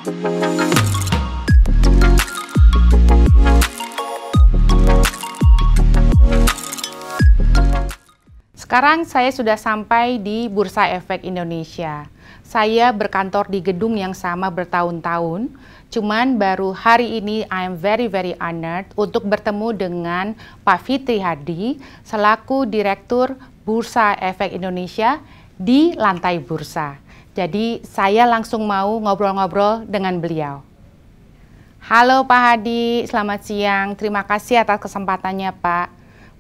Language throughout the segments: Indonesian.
Sekarang saya sudah sampai di Bursa Efek Indonesia. Saya berkantor di gedung yang sama bertahun-tahun, cuman baru hari ini I am very honored untuk bertemu dengan Pak Fitri Hadi selaku Direktur Bursa Efek Indonesia di lantai bursa. Jadi saya langsung mau ngobrol-ngobrol dengan beliau. Halo Pak Hadi, selamat siang. Terima kasih atas kesempatannya Pak.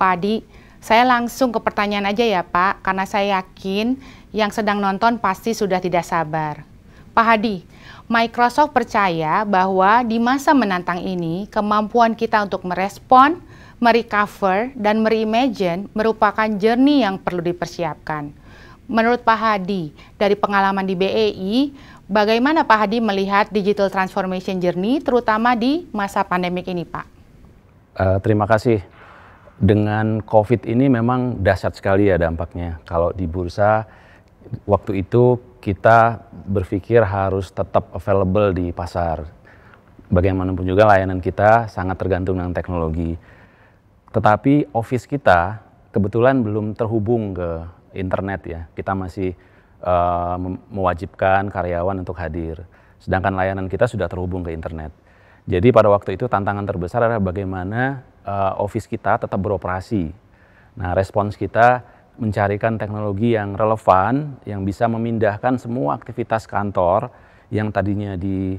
Pak Hadi, saya langsung ke pertanyaan aja ya Pak, karena saya yakin yang sedang nonton pasti sudah tidak sabar. Pak Hadi, Microsoft percaya bahwa di masa menantang ini, kemampuan kita untuk merespon, merecover, dan mereimagine merupakan journey yang perlu dipersiapkan. Menurut Pak Hadi, dari pengalaman di BEI, bagaimana Pak Hadi melihat digital transformation journey, terutama di masa pandemik ini Pak? Terima kasih. Dengan COVID ini memang dahsyat sekali ya dampaknya. Kalau di bursa, waktu itu kita berpikir harus tetap available di pasar. Bagaimanapun juga layanan kita sangat tergantung dengan teknologi. Tetapi office kita kebetulan belum terhubung ke internet ya. Kita masih mewajibkan karyawan untuk hadir. Sedangkan layanan kita sudah terhubung ke internet. Jadi pada waktu itu tantangan terbesar adalah bagaimana office kita tetap beroperasi. Nah, respons kita mencarikan teknologi yang relevan, yang bisa memindahkan semua aktivitas kantor yang tadinya di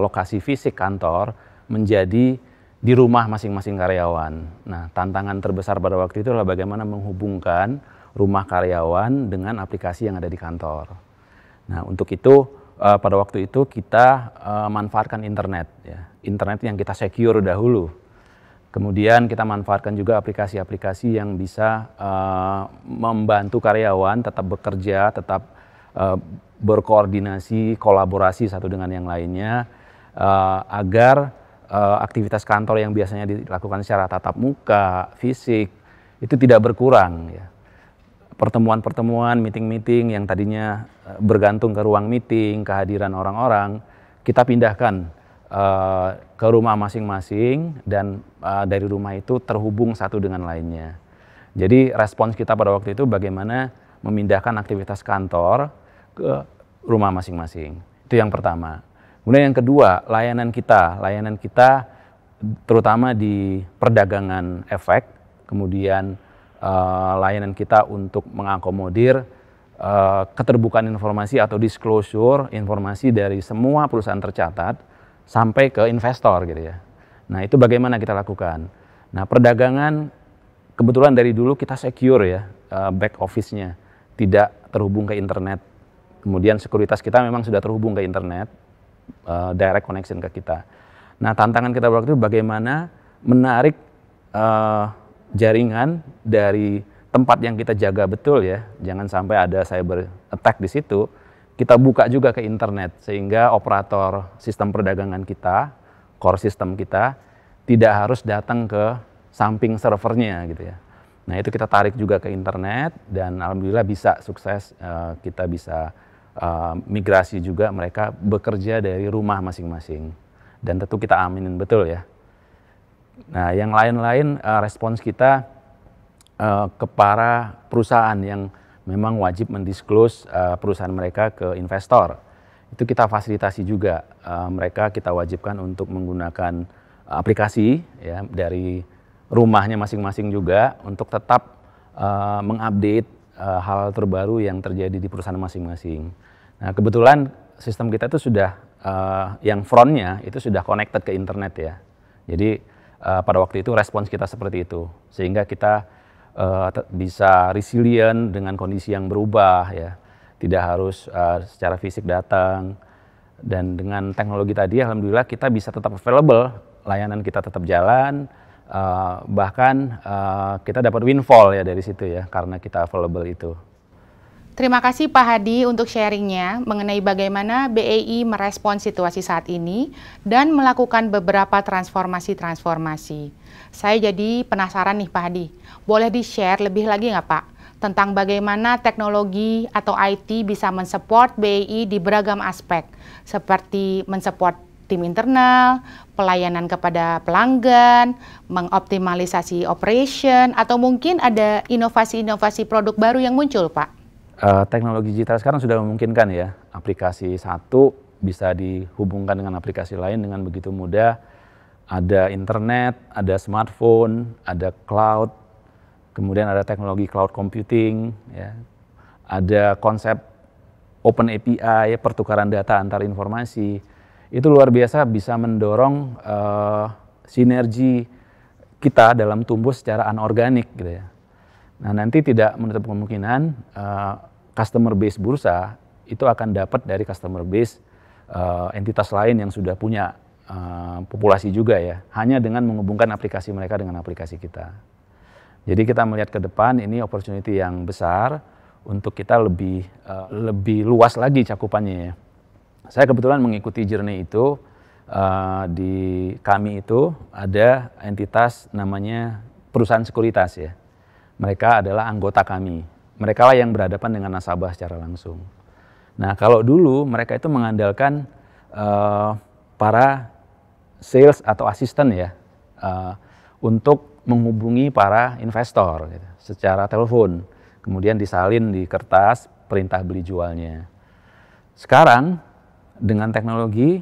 lokasi fisik kantor menjadi di rumah masing-masing karyawan. Nah, tantangan terbesar pada waktu itu adalah bagaimana menghubungkan rumah karyawan dengan aplikasi yang ada di kantor. Nah, untuk itu pada waktu itu kita manfaatkan internet, ya. Internet yang kita secure dahulu. Kemudian kita manfaatkan juga aplikasi-aplikasi yang bisa membantu karyawan tetap bekerja, tetap berkoordinasi, kolaborasi satu dengan yang lainnya, agar aktivitas kantor yang biasanya dilakukan secara tatap muka, fisik, itu tidak berkurang. Ya. Pertemuan-pertemuan, meeting-meeting yang tadinya bergantung ke ruang meeting, kehadiran orang-orang, kita pindahkan ke rumah masing-masing dan dari rumah itu terhubung satu dengan lainnya. Jadi respons kita pada waktu itu bagaimana memindahkan aktivitas kantor ke rumah masing-masing. Itu yang pertama. Kemudian yang kedua, layanan kita terutama di perdagangan efek, kemudian layanan kita untuk mengakomodir keterbukaan informasi atau disclosure informasi dari semua perusahaan tercatat sampai ke investor gitu ya. Nah, itu bagaimana kita lakukan. Nah, perdagangan kebetulan dari dulu kita secure ya, back office-nya tidak terhubung ke internet. Kemudian sekuritas kita memang sudah terhubung ke internet, direct connection ke kita. Nah, tantangan kita waktu itu bagaimana menarik jaringan dari tempat yang kita jaga betul ya, jangan sampai ada cyber attack di situ. Kita buka juga ke internet sehingga operator sistem perdagangan kita, core system kita tidak harus datang ke samping servernya gitu ya. Nah, itu kita tarik juga ke internet dan alhamdulillah bisa sukses, kita bisa migrasi juga mereka bekerja dari rumah masing-masing. Dan tentu kita aminin betul ya. Nah, yang lain-lain respons kita ke para perusahaan yang memang wajib mendisclose perusahaan mereka ke investor. Itu kita fasilitasi juga. Mereka kita wajibkan untuk menggunakan aplikasi ya, dari rumahnya masing-masing juga untuk tetap mengupdate hal terbaru yang terjadi di perusahaan masing-masing. Nah, kebetulan sistem kita itu sudah, yang frontnya itu sudah connected ke internet ya. Jadi pada waktu itu respons kita seperti itu. Sehingga kita bisa resilient dengan kondisi yang berubah ya, tidak harus secara fisik datang, dan dengan teknologi tadi alhamdulillah kita bisa tetap available, layanan kita tetap jalan, bahkan kita dapat windfall ya dari situ ya karena kita available itu. Terima kasih Pak Hadi untuk sharingnya mengenai bagaimana BEI merespons situasi saat ini dan melakukan beberapa transformasi-transformasi. Saya jadi penasaran nih Pak Hadi, boleh di-share lebih lagi nggak Pak tentang bagaimana teknologi atau IT bisa mensupport BEI di beragam aspek, seperti mensupport tim internal, pelayanan kepada pelanggan, mengoptimalisasi operation, atau mungkin ada inovasi-inovasi produk baru yang muncul, Pak? Teknologi digital sekarang sudah memungkinkan ya, aplikasi satu bisa dihubungkan dengan aplikasi lain dengan begitu mudah. Ada internet, ada smartphone, ada cloud, kemudian ada teknologi cloud computing, ya. Ada konsep open API, pertukaran data antar informasi. Itu luar biasa bisa mendorong sinergi kita dalam tumbuh secara anorganik gitu ya. Nah, nanti tidak menutup kemungkinan customer base bursa itu akan dapat dari customer base entitas lain yang sudah punya populasi juga ya, hanya dengan menghubungkan aplikasi mereka dengan aplikasi kita. Jadi kita melihat ke depan ini opportunity yang besar untuk kita lebih luas lagi cakupannya ya. Saya kebetulan mengikuti journey itu, di kami itu ada entitas namanya perusahaan sekuritas ya. Mereka adalah anggota kami. Mereka lah yang berhadapan dengan nasabah secara langsung. Nah, kalau dulu mereka itu mengandalkan para sales atau asisten ya, untuk menghubungi para investor gitu, secara telepon. Kemudian disalin di kertas perintah beli jualnya. Sekarang dengan teknologi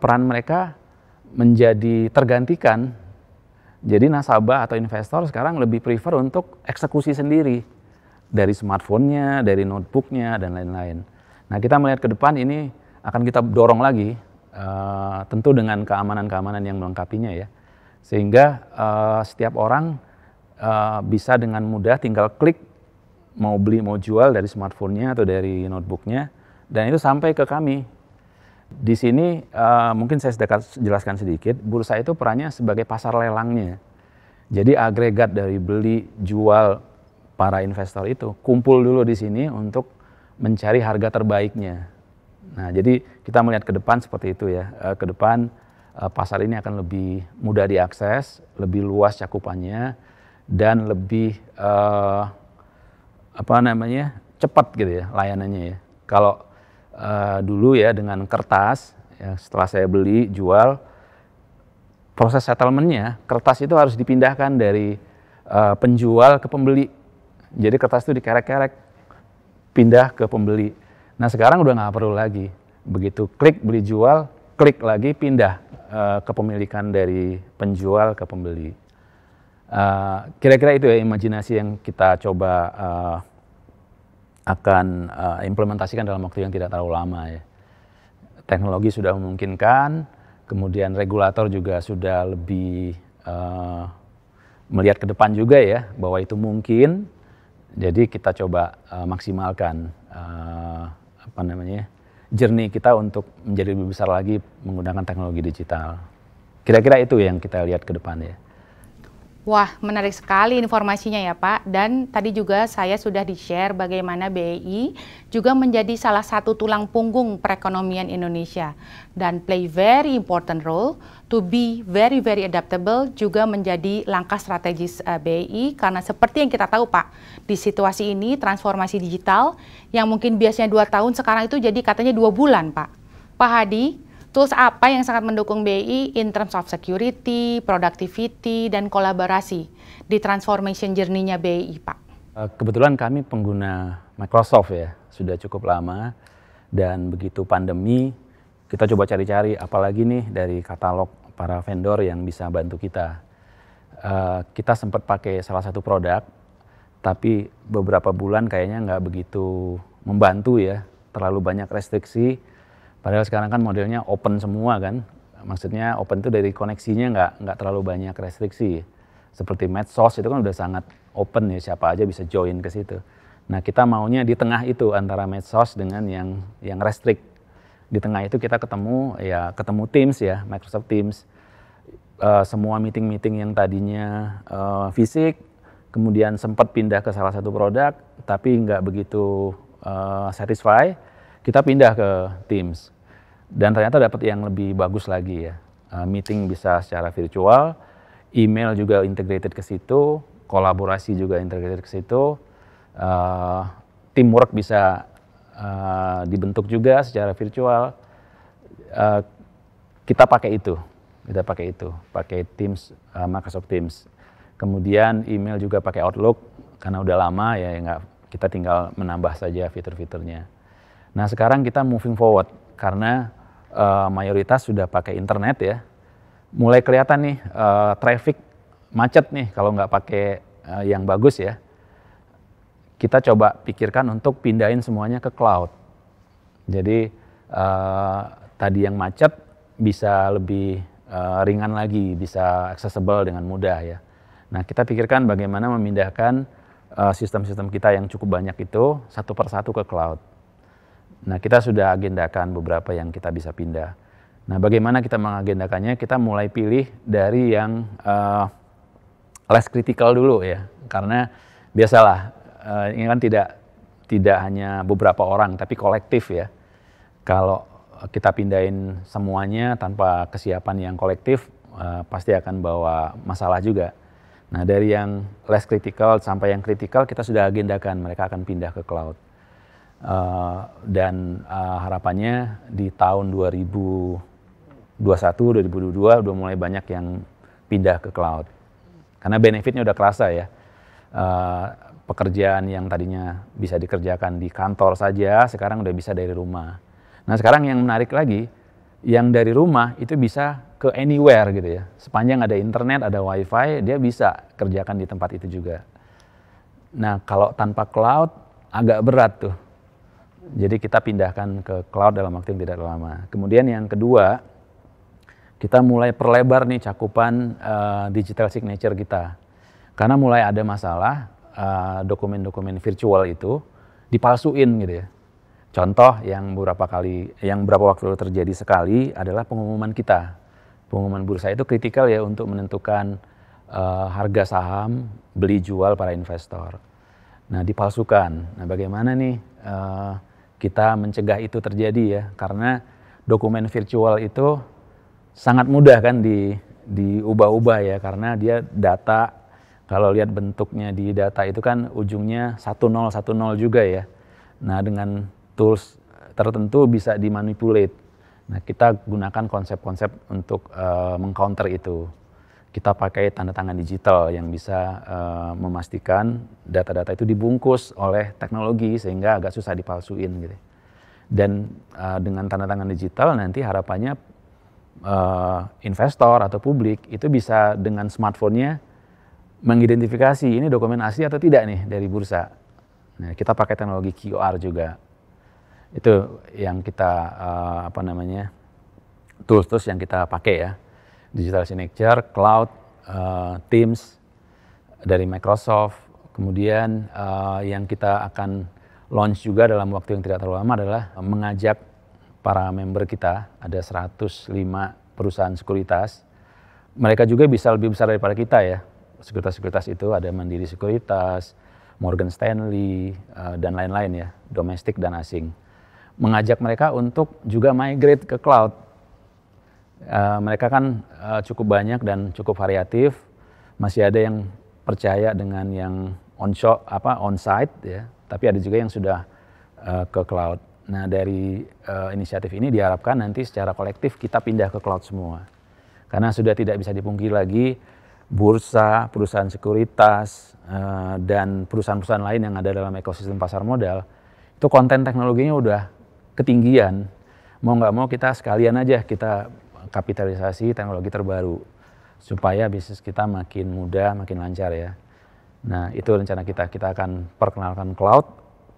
peran mereka menjadi tergantikan. Jadi nasabah atau investor sekarang lebih prefer untuk eksekusi sendiri dari smartphone-nya, dari notebook-nya dan lain-lain. Nah, kita melihat ke depan ini akan kita dorong lagi, tentu dengan keamanan-keamanan yang melengkapinya ya. Sehingga setiap orang bisa dengan mudah tinggal klik mau beli mau jual dari smartphone-nya atau dari notebook-nya. Dan itu sampai ke kami. Di sini mungkin saya jelaskan sedikit, bursa itu perannya sebagai pasar lelangnya. Jadi agregat dari beli, jual para investor itu kumpul dulu di sini untuk mencari harga terbaiknya. Nah, jadi kita melihat ke depan seperti itu ya. Ke depan pasar ini akan lebih mudah diakses, lebih luas cakupannya, dan lebih cepat gitu ya layanannya ya. Kalau dulu ya dengan kertas, ya, setelah saya beli, jual, proses settlement-nya, kertas itu harus dipindahkan dari penjual ke pembeli. Jadi kertas itu dikerek-kerek, pindah ke pembeli. Nah, sekarang udah nggak perlu lagi. Begitu klik beli jual, klik lagi pindah kepemilikan dari penjual ke pembeli. Kira-kira itu ya imajinasi yang kita coba akan implementasikan dalam waktu yang tidak terlalu lama ya. Teknologi sudah memungkinkan, kemudian regulator juga sudah lebih melihat ke depan juga ya bahwa itu mungkin. Jadi kita coba maksimalkan journey kita untuk menjadi lebih besar lagi menggunakan teknologi digital. Kira-kira itu yang kita lihat ke depan ya. Wah, menarik sekali informasinya ya Pak. Dan tadi juga saya sudah di-share bagaimana BEI juga menjadi salah satu tulang punggung perekonomian Indonesia. Dan play very important role to be very adaptable juga menjadi langkah strategis BEI. Karena seperti yang kita tahu Pak, di situasi ini transformasi digital yang mungkin biasanya 2 tahun sekarang itu jadi katanya 2 bulan Pak. Pak Hadi, tools apa yang sangat mendukung BEI in terms of security, productivity, dan kolaborasi di transformation journey-nya BEI, Pak? Kebetulan kami pengguna Microsoft ya, sudah cukup lama. Dan begitu pandemi, kita coba cari-cari apalagi nih dari katalog para vendor yang bisa bantu kita. Kita sempat pakai salah satu produk, tapi beberapa bulan kayaknya nggak begitu membantu ya, terlalu banyak restriksi. Padahal sekarang kan modelnya open semua kan, maksudnya open itu dari koneksinya nggak terlalu banyak restriksi. Seperti medsos itu kan udah sangat open ya, siapa aja bisa join ke situ. Nah, kita maunya di tengah itu antara medsos dengan yang restrict. Di tengah itu kita ketemu Teams ya, Microsoft Teams. Semua meeting-meeting yang tadinya fisik, kemudian sempat pindah ke salah satu produk, tapi nggak begitu satisfy. Kita pindah ke Teams dan ternyata dapat yang lebih bagus lagi ya. Meeting bisa secara virtual, email juga integrated ke situ, kolaborasi juga integrated ke situ. teamwork bisa dibentuk juga secara virtual. Kita pakai itu, pakai Teams, Microsoft Teams. Kemudian email juga pakai Outlook, karena udah lama ya, kita tinggal menambah saja fitur-fiturnya. Nah sekarang kita moving forward, karena mayoritas sudah pakai internet ya, mulai kelihatan nih traffic macet nih kalau nggak pakai yang bagus ya. Kita coba pikirkan untuk pindahin semuanya ke cloud. Jadi tadi yang macet bisa lebih ringan lagi, bisa accessible dengan mudah ya. Nah kita pikirkan bagaimana memindahkan sistem-sistem kita yang cukup banyak itu satu persatu ke cloud. Nah kita sudah agendakan beberapa yang kita bisa pindah. Nah bagaimana kita mengagendakannya, kita mulai pilih dari yang less critical dulu ya. Karena biasalah ini kan tidak hanya beberapa orang tapi kolektif ya. Kalau kita pindahin semuanya tanpa kesiapan yang kolektif pasti akan bawa masalah juga. Nah dari yang less critical sampai yang critical kita sudah agendakan mereka akan pindah ke cloud. Dan harapannya di tahun 2021-2022 udah mulai banyak yang pindah ke cloud. Karena benefitnya udah kerasa ya. Pekerjaan yang tadinya bisa dikerjakan di kantor saja sekarang udah bisa dari rumah. Nah sekarang yang menarik lagi, yang dari rumah itu bisa ke anywhere gitu ya. Sepanjang ada internet, ada wifi, dia bisa kerjakan di tempat itu juga. Nah kalau tanpa cloud agak berat tuh. Jadi kita pindahkan ke cloud dalam waktu yang tidak lama. Kemudian yang kedua, kita mulai perlebar nih cakupan digital signature kita. Karena mulai ada masalah dokumen-dokumen virtual itu dipalsuin gitu ya. Contoh yang beberapa waktu lalu terjadi sekali adalah pengumuman kita. Pengumuman bursa itu kritikal ya untuk menentukan harga saham beli jual para investor. Nah dipalsukan. Nah bagaimana nih kita mencegah itu terjadi ya? Karena dokumen virtual itu sangat mudah kan diubah-ubah ya, karena dia data, kalau lihat bentuknya di data itu kan ujungnya 1010 juga ya. Nah dengan tools tertentu bisa dimanipulate. Nah kita gunakan konsep-konsep untuk mengcounter itu. Kita pakai tanda tangan digital yang bisa memastikan data-data itu dibungkus oleh teknologi sehingga agak susah dipalsuin gitu. Dan dengan tanda tangan digital nanti harapannya investor atau publik itu bisa dengan smartphone-nya mengidentifikasi ini dokumen asli atau tidak nih dari bursa. Nah, kita pakai teknologi QR juga. Itu yang kita tools yang kita pakai ya. Digital signature, cloud, Teams dari Microsoft. Kemudian yang kita akan launch juga dalam waktu yang tidak terlalu lama adalah mengajak para member kita, ada 105 perusahaan sekuritas. Mereka juga bisa lebih besar daripada kita ya. Sekuritas-sekuritas itu ada Mandiri Sekuritas, Morgan Stanley, dan lain-lain ya, domestik dan asing. Mengajak mereka untuk juga migrate ke cloud. Mereka kan cukup banyak dan cukup variatif. Masih ada yang percaya dengan yang on-site ya, tapi ada juga yang sudah ke cloud. Nah dari inisiatif ini diharapkan nanti secara kolektif kita pindah ke cloud semua. Karena sudah tidak bisa dipungkiri lagi bursa, perusahaan sekuritas, dan perusahaan-perusahaan lain yang ada dalam ekosistem pasar modal, itu konten teknologinya udah ketinggian. Mau nggak mau kita sekalian aja kita kapitalisasi teknologi terbaru supaya bisnis kita makin mudah, makin lancar ya. Nah itu rencana kita akan perkenalkan cloud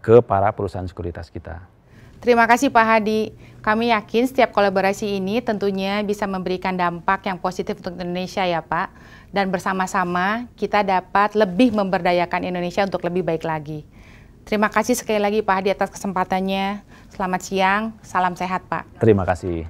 ke para perusahaan sekuritas kita. Terima kasih Pak Hadi. Kami yakin setiap kolaborasi ini tentunya bisa memberikan dampak yang positif untuk Indonesia ya Pak. Dan bersama-sama kita dapat lebih memberdayakan Indonesia untuk lebih baik lagi. Terima kasih sekali lagi Pak Hadi atas kesempatannya. Selamat siang, salam sehat Pak. Terima kasih.